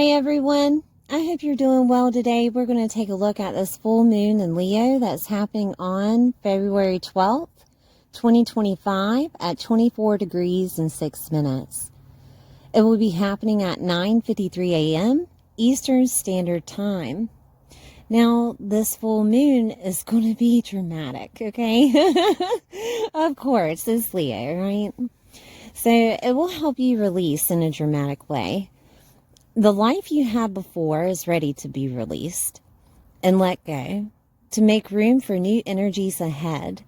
Hi everyone, I hope you're doing well today. We're going to take a look at this full moon in Leo that's happening on February 12th, 2025 at 24 degrees and 6 minutes. It will be happening at 9:53 a.m. Eastern Standard Time. Now, this full moon is going to be dramatic, okay? Of course, it's Leo, right? So it will help you release in a dramatic way. The life you had before is ready to be released and let go to make room for new energies ahead.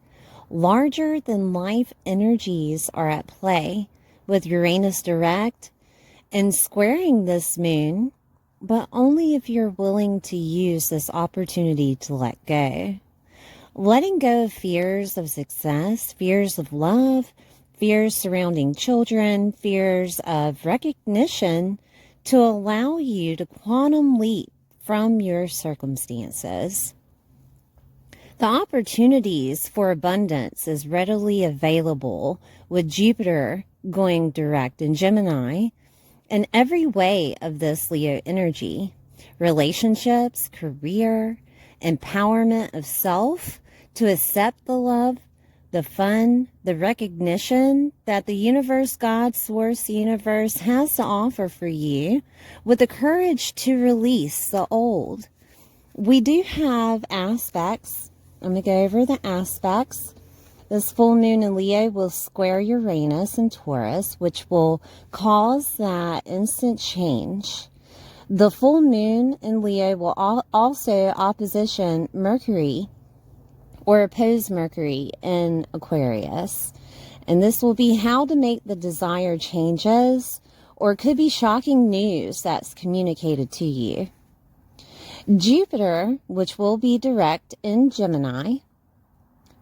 Larger than life energies are at play with Uranus direct and squaring this moon, but only if you're willing to use this opportunity to let go. Letting go of fears of success, fears of love, fears surrounding children, fears of recognition, to allow you to quantum leap from your circumstances. The opportunities for abundance is readily available with Jupiter going direct in Gemini in every way of this Leo energy. Relationships, career, empowerment of self, to accept the love, the fun, the recognition that the universe, God, source, universe has to offer for you, with the courage to release the old. We do have aspects. I'm going to go over the aspects. This full moon in Leo will square Uranus and Taurus, which will cause that instant change. The full moon in Leo will also opposition Mercury, or oppose Mercury in Aquarius. And this will be how to make the desired changes, or it could be shocking news that's communicated to you. Jupiter, which will be direct in Gemini,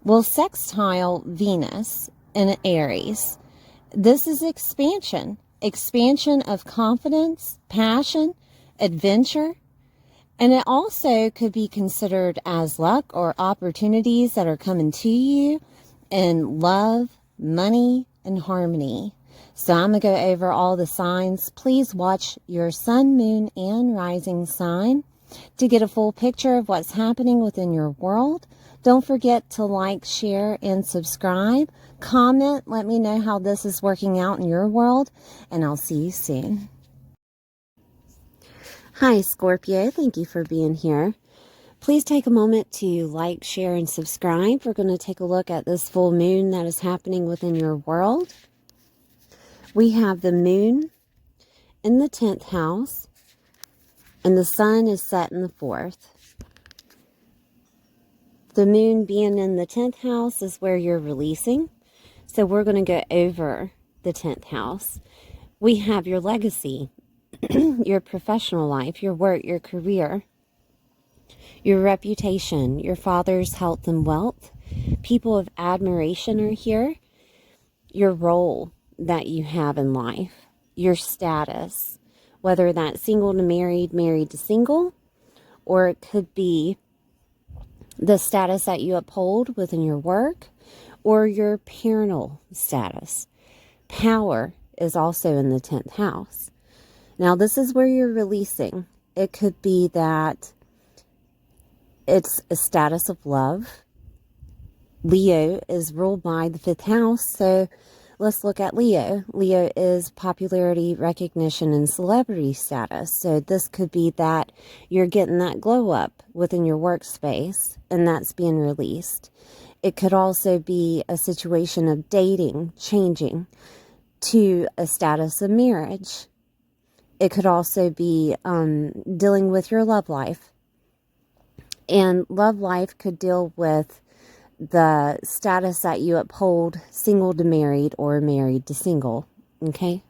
will sextile Venus in Aries. This is expansion of confidence, passion, adventure, and it also could be considered as luck or opportunities that are coming to you in love, money, and harmony. So I'm going to go over all the signs. Please watch your sun, moon, and rising sign to get a full picture of what's happening within your world. Don't forget to like, share, and subscribe. Comment. Let me know how this is working out in your world, and I'll see you soon. Hi, Scorpio. Thank you for being here. Please take a moment to like, share, and subscribe. We're going to take a look at this full moon that is happening within your world. We have the moon in the 10th house, and the sun is set in the 4th. The moon being in the 10th house is where you're releasing. So we're going to go over the 10th house. We have your legacy, your professional life, your work, your career, your reputation, your father's health and wealth. People of admiration are here. Your role that you have in life, your status, whether that's single to married, married to single, or it could be the status that you uphold within your work, or your parental status. Power is also in the 10th house. Now, this is where you're releasing. It could be that it's a status of love. Leo is ruled by the 5th house, so let's look at Leo. Leo is popularity, recognition, and celebrity status. So this could be that you're getting that glow up within your workspace, and that's being released. It could also be a situation of dating, changing to a status of marriage. It could also be dealing with your love life. And love life could deal with the status that you uphold, single to married or married to single. Okay?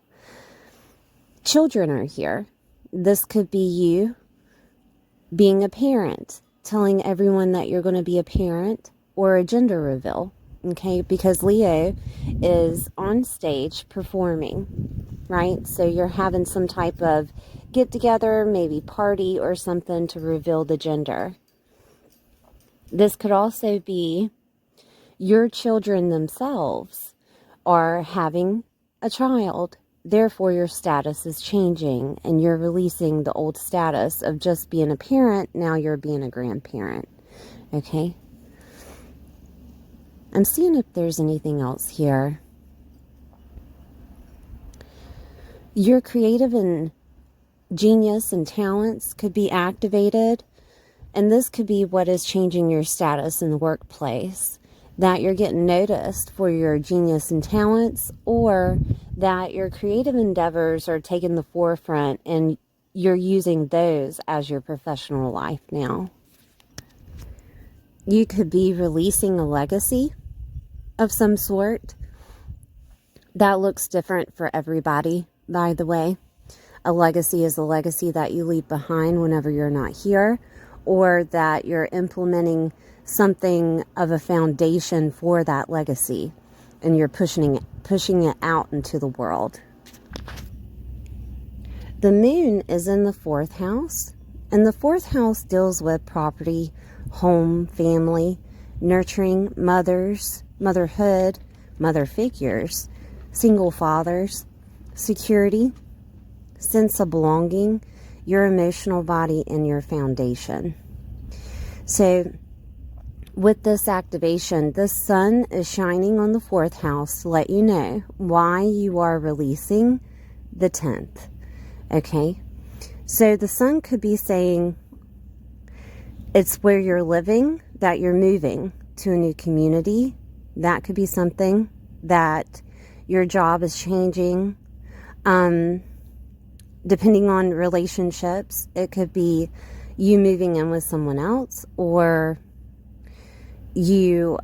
Children are here. This could be you being a parent, telling everyone that you're going to be a parent, or a gender reveal. Okay? Because Leo is on stage performing, right? So you're having some type of get together, maybe party or something to reveal the gender. This could also be your children themselves are having a child therefore your status is changing and you're releasing the old status of just being a parent. Now you're being a grandparent. Okay. I'm seeing if there's anything else here. Your creative and genius and talents could be activated. And this could be what is changing your status in the workplace. That you're getting noticed for your genius and talents, or that your creative endeavors are taking the forefront and you're using those as your professional life now. You could be releasing a legacy of some sort. That looks different for everybody, by the way. A legacy is a legacy that you leave behind whenever you're not here, or that you're implementing something of a foundation for that legacy and you're pushing it out into the world. The moon is in the 4th house, and the 4th house deals with property, home, family, nurturing, mothers, motherhood, mother figures, single fathers, security, sense of belonging, your emotional body, and your foundation. So with this activation, the sun is shining on the 4th house to let you know why you are releasing the 10th. Okay? So the sun could be saying it's where you're living, that you're moving to a new community. That could be something, that your job is changing. Depending on relationships, it could be you moving in with someone else, or you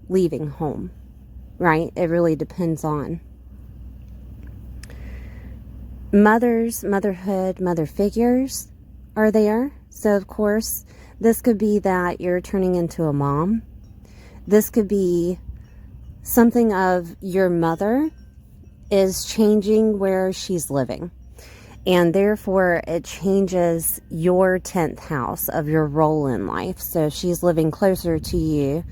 leaving home, right? It really depends on. Mothers, motherhood, mother figures are there. So, of course, this could be that you're turning into a mom. This could be something of your mother is changing where she's living. And therefore, it changes your 10th house of your role in life. So if she's living closer to you,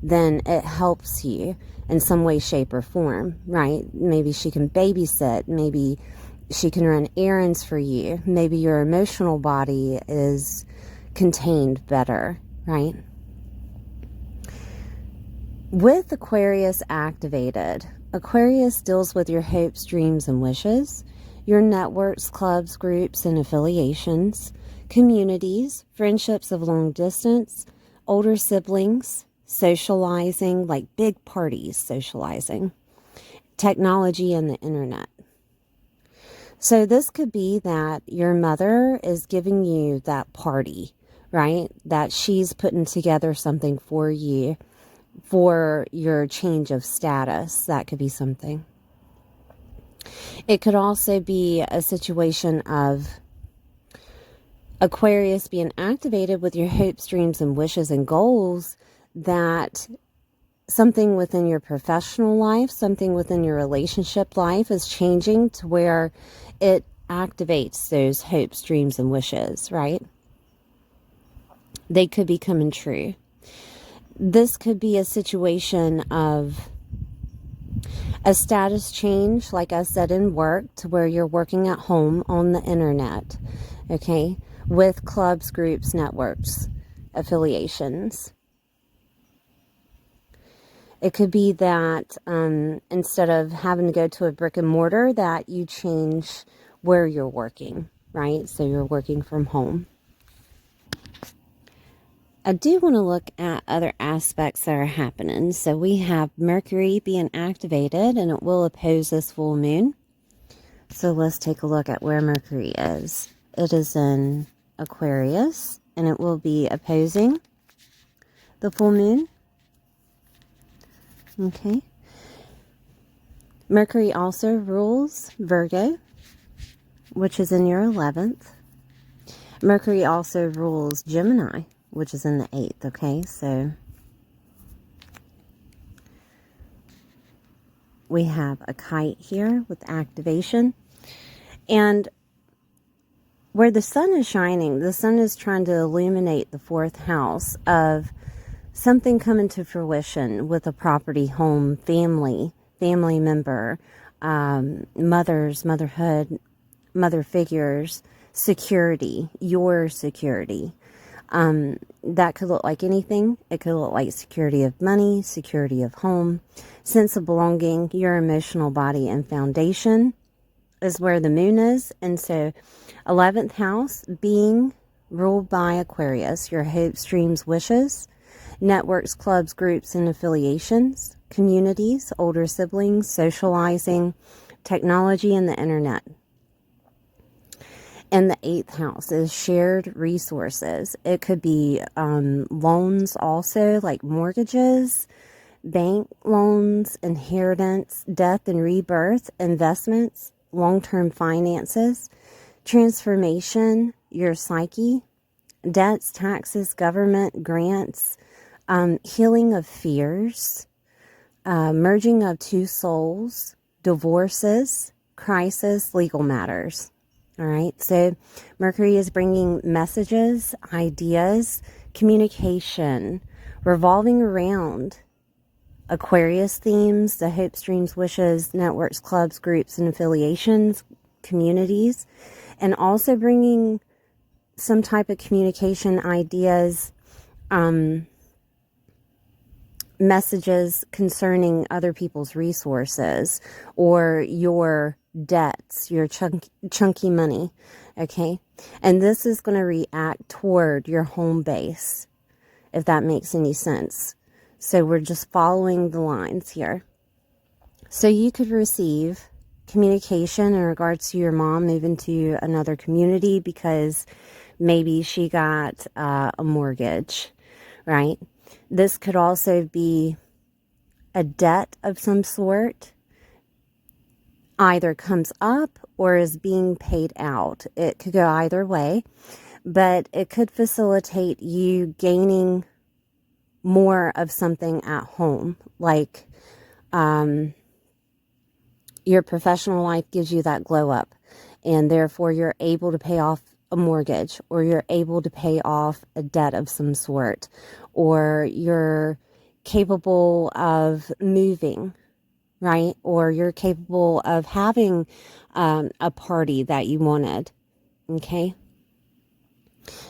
then it helps you in some way, shape, or form, right? Maybe she can babysit. Maybe she can run errands for you. Maybe your emotional body is contained better, right? With Aquarius activated, Aquarius deals with your hopes, dreams, and wishes. Your networks, clubs, groups, and affiliations, communities, friendships of long distance, older siblings, socializing, like big parties, socializing, technology, and the internet. So this could be that your mother is giving you that party, right? That she's putting together something for you for your change of status. That could be something. It could also be a situation of Aquarius being activated with your hopes, dreams, and wishes and goals, that something within your professional life, something within your relationship life is changing to where it activates those hopes, dreams, and wishes, right? They could be coming true. This could be a situation of a status change, like I said, in work, to where you're working at home on the internet, okay, with clubs, groups, networks, affiliations. It could be that instead of having to go to a brick and mortar, that you change where you're working, right? So you're working from home. I do want to look at other aspects that are happening. So we have Mercury being activated, and it will oppose this full moon. So let's take a look at where Mercury is. It is in Aquarius, and it will be opposing the full moon. Okay. Mercury also rules Virgo, which is in your 11th. Mercury also rules Gemini, which is in the 8th, okay? So we have a kite here with activation. And where the sun is shining, the sun is trying to illuminate the 4th house of something coming to fruition with a property, home, family member, mothers, motherhood, mother figures, security, your security. That could look like anything. It could look like security of money, security of home, sense of belonging, your emotional body and foundation is where the moon is. And so 11th house being ruled by Aquarius, your hopes, dreams, wishes, networks, clubs, groups, and affiliations, communities, older siblings, socializing, technology, and the internet. And the 8th house is shared resources. It could be loans also, like mortgages, bank loans, inheritance, death and rebirth, investments, long-term finances, transformation, your psyche, debts, taxes, government, grants, healing of fears, merging of two souls, divorces, crisis, legal matters. All right, so Mercury is bringing messages, ideas, communication, revolving around Aquarius themes, the hopes, dreams, wishes, networks, clubs, groups, and affiliations, communities, and also bringing some type of communication, ideas, messages concerning other people's resources or your debts, your chunky money, okay? And this is going to react toward your home base, if that makes any sense. So we're just following the lines here. So you could receive communication in regards to your mom moving to another community because maybe she got a mortgage, right? This could also be a debt of some sort, either comes up or is being paid out. It could go either way, but it could facilitate you gaining more of something at home, like your professional life gives you that glow up, and therefore you're able to pay off a mortgage, or you're able to pay off a debt of some sort, or you're capable of moving, right? Or you're capable of having a party that you wanted, okay?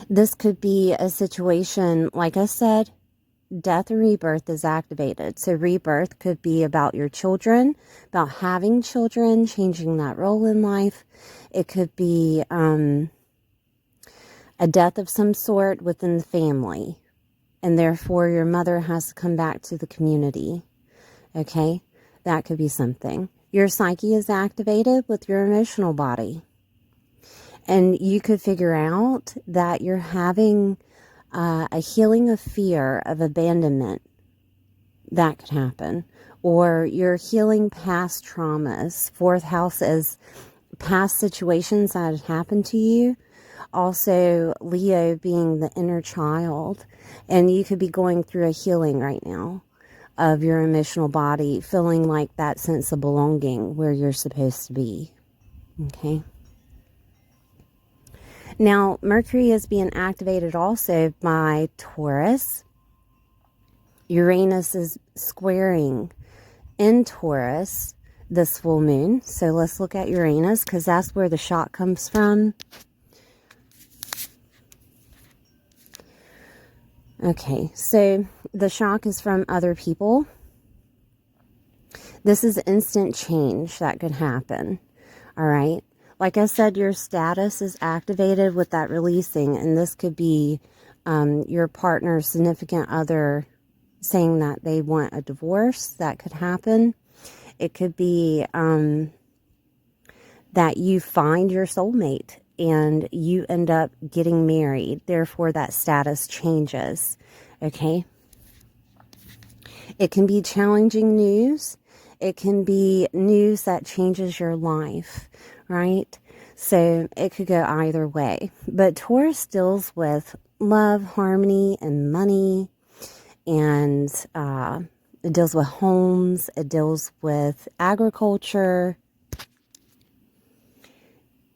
This could be a situation, like I said, death and rebirth is activated. So rebirth could be about your children, about having children, changing that role in life. It could be a death of some sort within the family, and therefore your mother has to come back to the community, okay? That could be something. Your psyche is activated with your emotional body. And you could figure out that you're having a healing of fear of abandonment. That could happen. Or you're healing past traumas. 4th house is past situations that had happened to you. Also, Leo being the inner child. And you could be going through a healing right now of your emotional body, feeling like that sense of belonging where you're supposed to be. Okay. Now, Mercury is being activated also by Taurus. Uranus is squaring in Taurus this full moon. So let's look at Uranus, because that's where the shock comes from. Okay, so the shock is from other people. This is instant change that could happen. All right. Like I said, your status is activated with that releasing, and this could be your partner's significant other saying that they want a divorce. That could happen. It could be that you find your soulmate and you end up getting married. Therefore, that status changes. Okay? It can be challenging news. It can be news that changes your life, right? So it could go either way. But Taurus deals with love, harmony, and money. And it deals with homes. It deals with agriculture.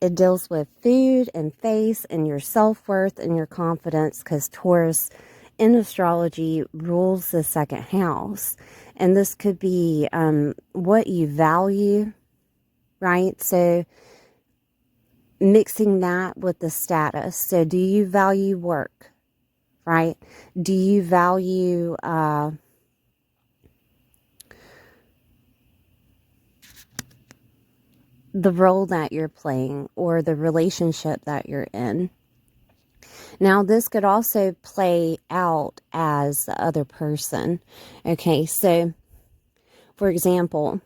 It deals with food and face and your self-worth and your confidence, because Taurus in astrology rules the 2nd house. And this could be what you value, right? So mixing that with the status. So do you value work, right? Do you value the role that you're playing or the relationship that you're in? Now, this could also play out as the other person. Okay, so for example,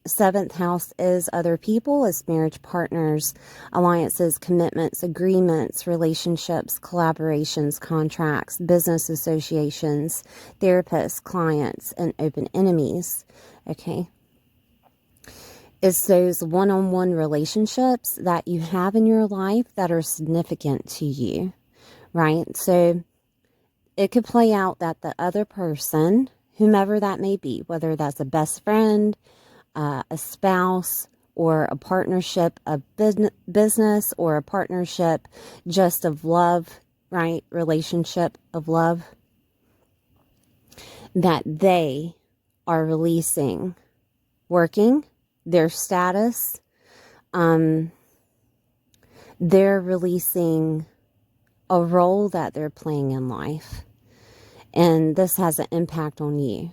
7th house is other people, is marriage partners, alliances, commitments, agreements, relationships, collaborations, contracts, business associations, therapists, clients, and open enemies. Okay. It's those one-on-one relationships that you have in your life that are significant to you, right? So it could play out that the other person, whomever that may be, whether that's a best friend, a spouse, or a partnership of business, or a partnership just of love, right? Relationship of love, that they are releasing working, their status, they're releasing a role that they're playing in life. And this has an impact on you,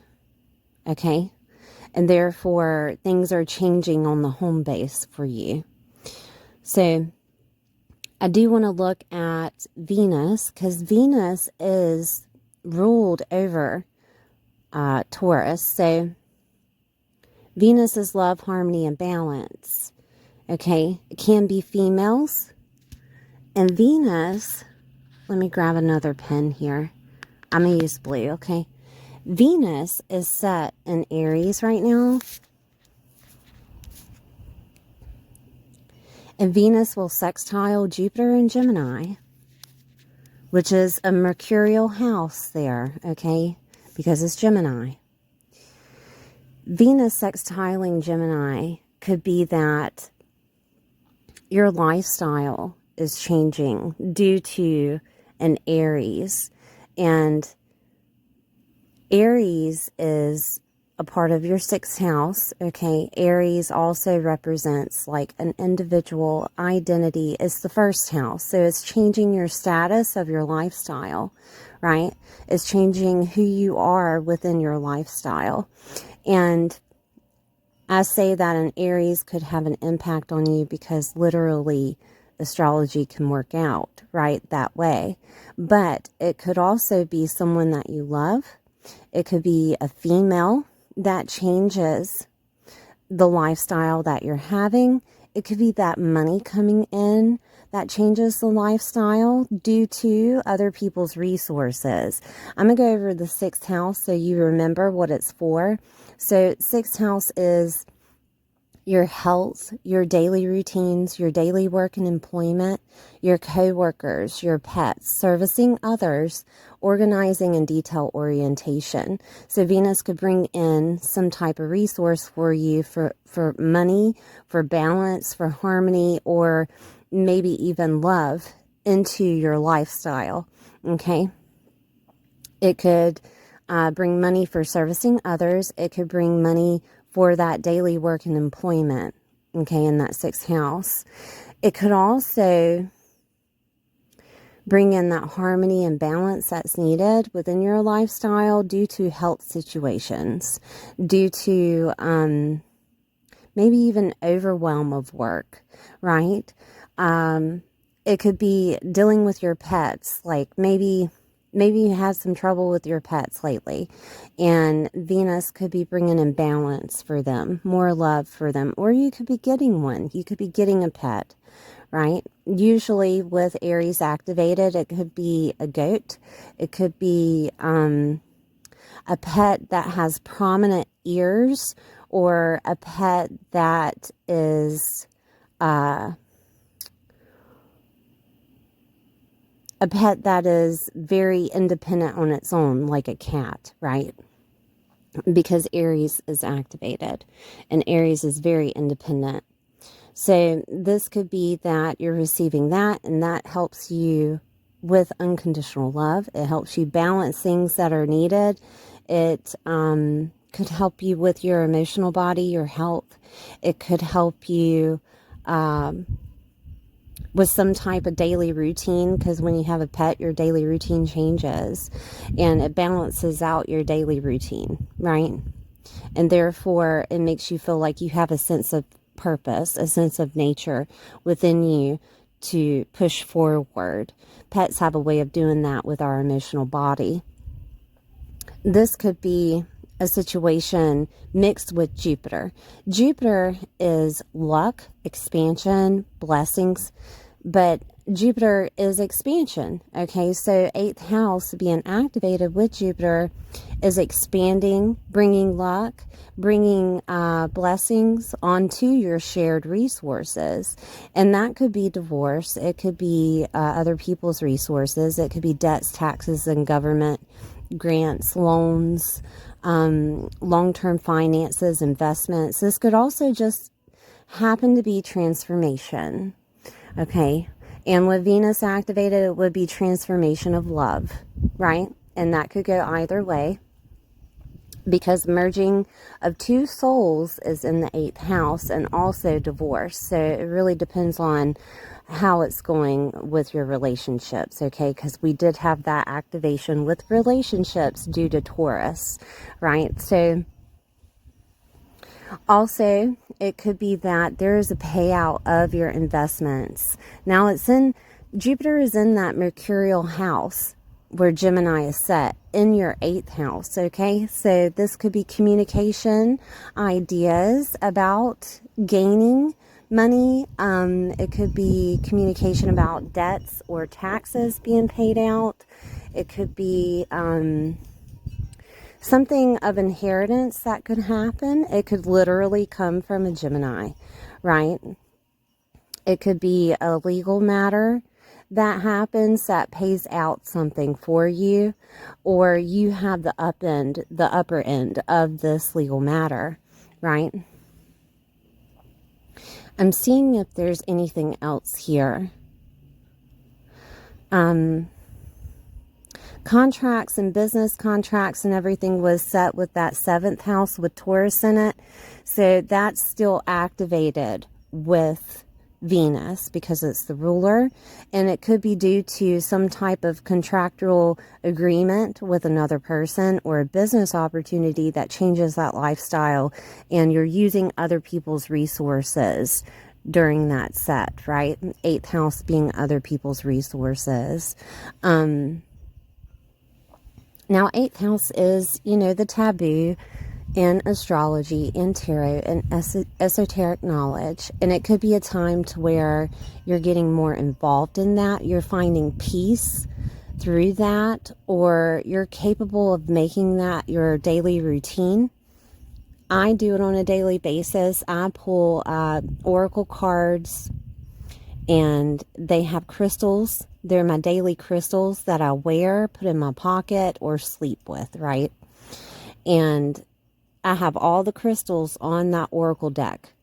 okay? And therefore, things are changing on the home base for you. So, I do want to look at Venus, because Venus is ruled over Taurus. So, Venus is love, harmony, and balance. Okay? It can be females. And Venus, let me grab another pen here. I'm going to use blue, okay? Venus is set in Aries right now. And Venus will sextile Jupiter and Gemini, which is a mercurial house there, okay? Because it's Gemini. Venus sextiling Gemini could be that your lifestyle is changing due to an Aries. And Aries is a part of your 6th house, okay? Aries also represents like an individual identity. It's the 1st house. So it's changing your status of your lifestyle, right? It's changing who you are within your lifestyle. And I say that an Aries could have an impact on you because literally astrology can work out, right, that way. But it could also be someone that you love. It could be a female that changes the lifestyle that you're having. It could be that money coming in that changes the lifestyle due to other people's resources. I'm going to go over the 6th house so you remember what it's for. So 6th house is your health, your daily routines, your daily work and employment, your co-workers, your pets, servicing others, organizing and detail orientation. So Venus could bring in some type of resource for you for money, for balance, for harmony, or maybe even love into your lifestyle, okay? It could bring money for servicing others. It could bring money for that daily work and employment, okay, in that 6th house. It could also bring in that harmony and balance that's needed within your lifestyle due to health situations, due to maybe even overwhelm of work, right? It could be dealing with your pets, like maybe you had some trouble with your pets lately, and Venus could be bringing in balance for them, more love for them, or you could be getting one. You could be getting a pet, right? Usually with Aries activated, it could be a goat. It could be a pet that has prominent ears, or a pet that is a pet that is very independent on its own, like a cat, right? Because Aries is activated, and Aries is very independent. So this could be that you're receiving that, and that helps you with unconditional love. It helps you balance things that are needed. It could help you with your emotional body, your health. It could help you with some type of daily routine, because when you have a pet, your daily routine changes and it balances out your daily routine, right? And therefore, it makes you feel like you have a sense of purpose, a sense of nature within you to push forward. Pets have a way of doing that with our emotional body. This could be a situation mixed with Jupiter. Jupiter is luck, expansion, blessings, but Jupiter is expansion. Okay, so 8th house being activated with Jupiter is expanding, bringing luck, bringing blessings onto your shared resources. And that could be divorce. It could be other people's resources. It could be debts, taxes, and government grants, loans, long-term finances, investments. This could also just happen to be transformation. Okay. And with Venus activated, it would be transformation of love, right? And that could go either way, because merging of two souls is in the 8th house, and also divorce. So it really depends on how it's going with your relationships, okay? Because we did have that activation with relationships due to Taurus, right? So also, it could be that there is a payout of your investments. Now, Jupiter is in that mercurial house where Gemini is set, in your 8th house, okay? So this could be communication, ideas about gaining money. It could be communication about debts or taxes being paid out. It could be something of inheritance that could happen. It could literally come from a Gemini, right? It could be a legal matter that happens that pays out something for you, or you have the upper end of this legal matter, right? I'm seeing if there's anything else here. Contracts and business contracts and everything was set with that 7th house with Taurus in it. So that's still activated with Venus because it's the ruler. And it could be due to some type of contractual agreement with another person, or a business opportunity that changes that lifestyle, and you're using other people's resources during that set, right? 8th house being other people's resources. Now, 8th house is, the taboo in astrology, in tarot, and esoteric knowledge. And it could be a time to where you're getting more involved in that. You're finding peace through that, or you're capable of making that your daily routine. I do it on a daily basis. I pull oracle cards, and they have crystals. They're my daily crystals that I wear, put in my pocket, or sleep with, right? And I have all the crystals on that oracle deck,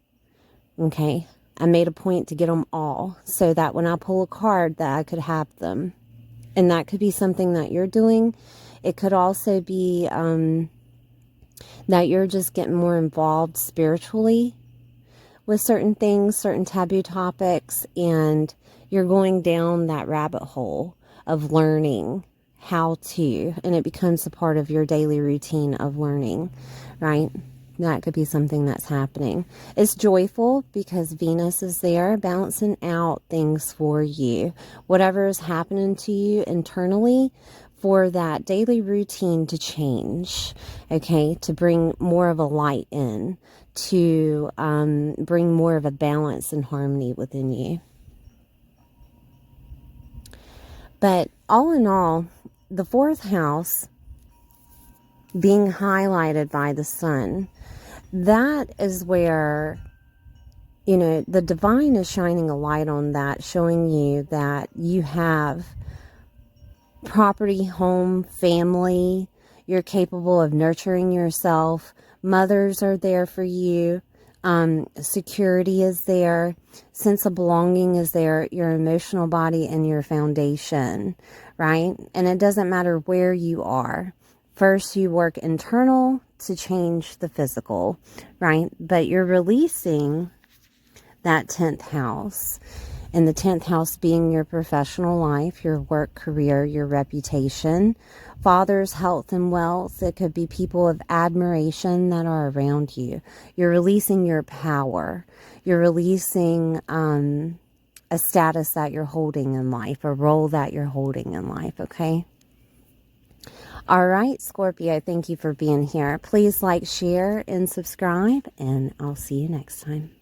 okay? I made a point to get them all so that when I pull a card that I could have them. And that could be something that you're doing. It could also be that you're just getting more involved spiritually with certain things, certain taboo topics, and you're going down that rabbit hole of learning how to, and it becomes a part of your daily routine of learning, right? That could be something that's happening. It's joyful because Venus is there balancing out things for you. Whatever is happening to you internally, for that daily routine to change, okay? To bring more of a light in, to bring more of a balance and harmony within you. But all in all, the 4th house being highlighted by the sun, that is where, the divine is shining a light on that, showing you that you have property, home, family. You're capable of nurturing yourself. Mothers are there for you. Security is there. Sense of belonging is there. Your emotional body and your foundation, right? And it doesn't matter where you are. First, you work internal to change the physical, right? But you're releasing that 10th house. And the 10th house being your professional life, your work career, your reputation, father's health and wealth. It could be people of admiration that are around you. You're releasing your power. You're releasing a status that you're holding in life, a role that you're holding in life, okay? All right, Scorpio, thank you for being here. Please like, share, and subscribe, and I'll see you next time.